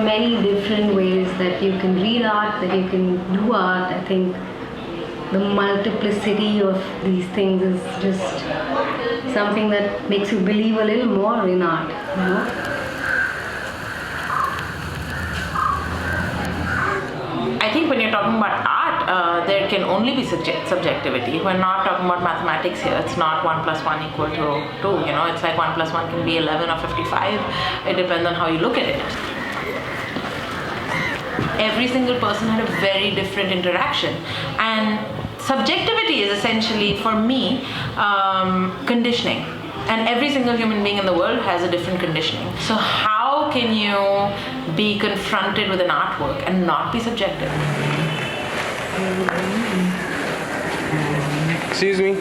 many different ways that you can read art, that you can do art. I think the multiplicity of these things is just something that makes you believe a little more in art, you know? I think when you're talking about art, there can only be subjectivity. We're not talking about mathematics here. It's not 1 + 1 = 2. You know, it's like 1 + 1 can be 11 or 55. It depends on how you look at it. Every single person had a very different interaction, and subjectivity is essentially, for me, conditioning. And every single human being in the world has a different conditioning. So how can you be confronted with an artwork and not be subjective? Excuse me.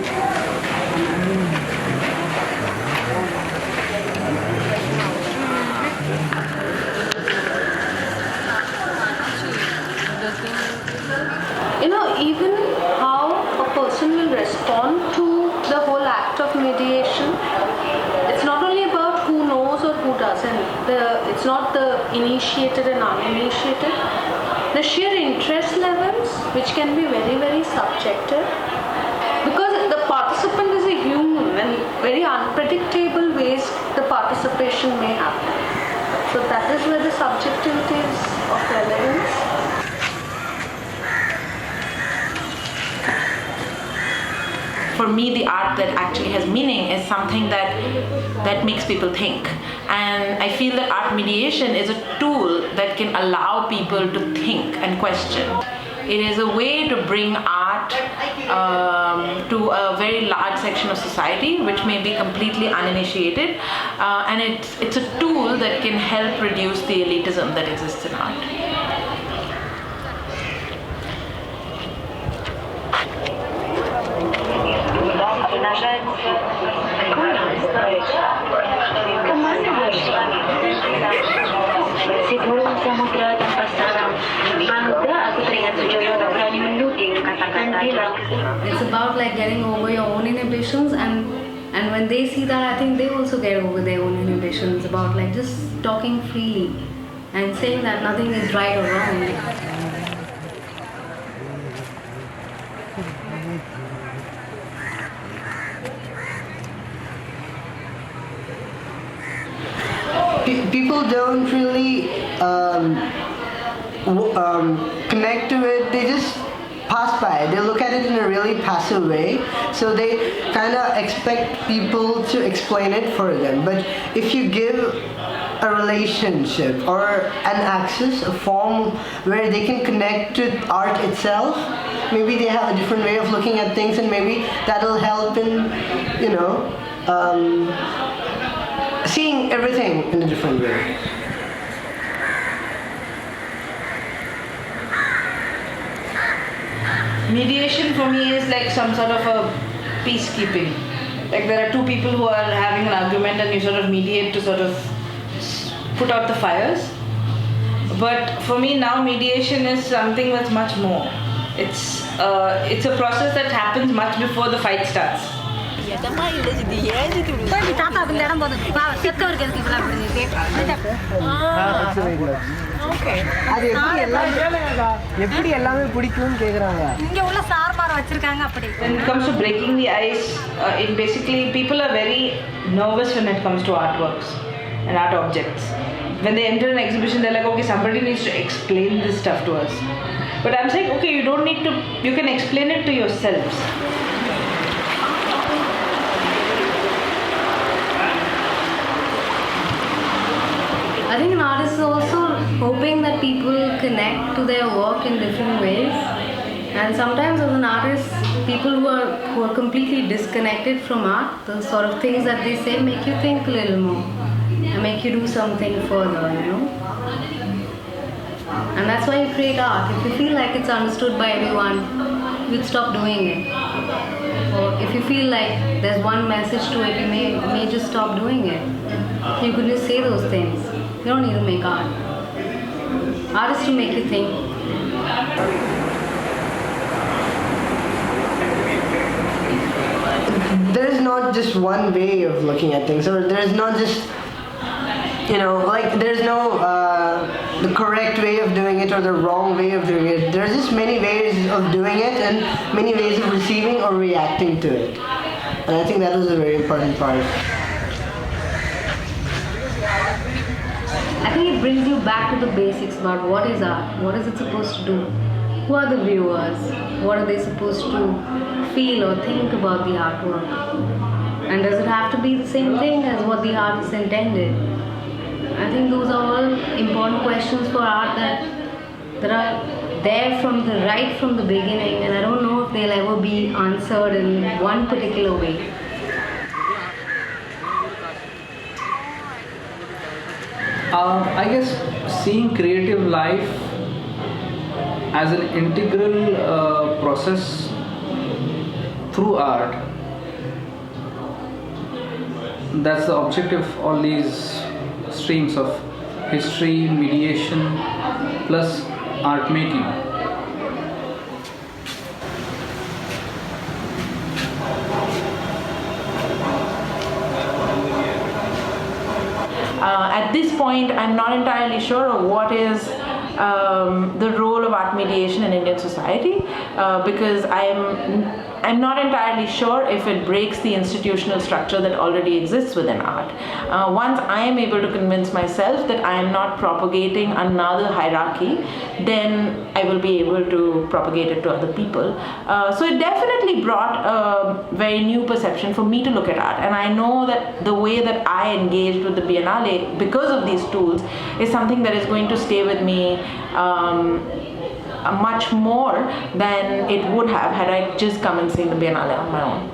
You know, even how a person will respond to the whole act of mediation, it's not only about who knows or who doesn't. It's not the initiated and uninitiated. The sheer interest levels, which can be very, very subjective, because the participant is a human and very unpredictable ways the participation may happen. So that is where the subjectivity is of relevance. For me, the art that actually has meaning is something that makes people think. And I feel that art mediation is a tool that can allow people to think and question. It is a way to bring art to a very large section of society which may be completely uninitiated, and it's a tool that can help reduce the elitism that exists in art. It's about like getting over your own inhibitions, and when they see that, I think they also get over their own inhibitions, about like just talking freely and saying that nothing is right or wrong. People don't really connect to it. They just pass by. They look at it in a really passive way. So they kind of expect people to explain it for them. But if you give a relationship or an access, a form where they can connect to art itself, maybe they have a different way of looking at things, and maybe that'll help in, you know, seeing everything in a different way. Mediation for me is like some sort of a peacekeeping. Like there are two people who are having an argument and you sort of mediate to sort of put out the fires. But for me now mediation is something that's much more. It's a process that happens much before the fight starts. When it comes to breaking the ice, basically people are very nervous when it comes to artworks and art objects. When they enter an exhibition, they're like, okay, somebody needs to explain this stuff to us. But I'm saying, okay, you don't need to, you can explain it to yourselves. I think an artist is also hoping that people connect to their work in different ways. And sometimes as an artist, people who are completely disconnected from art, the sort of things that they say make you think a little more and make you do something further, you know. And that's why you create art. If you feel like it's understood by everyone, you'd stop doing it. Or if you feel like there's one message to it, you may just stop doing it. You could just say those things. You don't need to make art. Art is to make you think. There's not just one way of looking at things, or there's not just, you know, like there's no the correct way of doing it or the wrong way of doing it. There's just many ways of doing it and many ways of receiving or reacting to it. And I think that was a very important part. I think it brings you back to the basics about what is art, what is it supposed to do, who are the viewers, what are they supposed to feel or think about the artwork, and does it have to be the same thing as what the artist intended? I think those are all important questions for art that are there from the beginning, and I don't know if they'll ever be answered in one particular way. I guess seeing creative life as an integral process through art, that's the objective of all these streams of history, mediation, plus art making. At this point, I'm not entirely sure of what is the role of art mediation in Indian society, because I'm not entirely sure if it breaks the institutional structure that already exists within art. Once I am able to convince myself that I am not propagating another hierarchy, then I will be able to propagate it to other people. So it definitely brought a very new perception for me to look at art. And I know that the way that I engaged with the Biennale, because of these tools, is something that is going to stay with me much more than it would have had I just come and seen the Biennale on my own.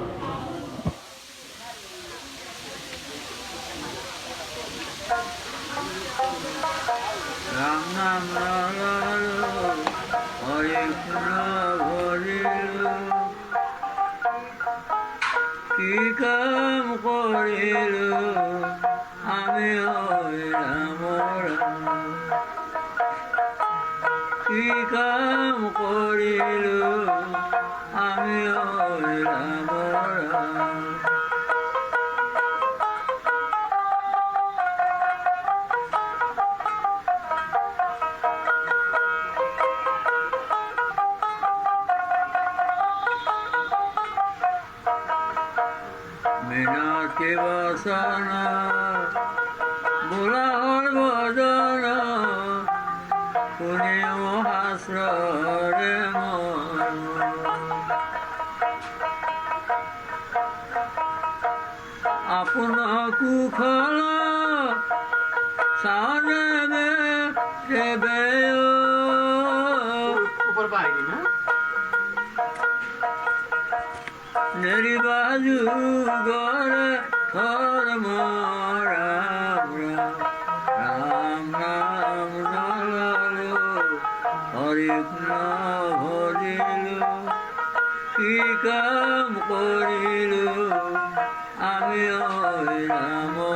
Ki kam korilu ami oi ramo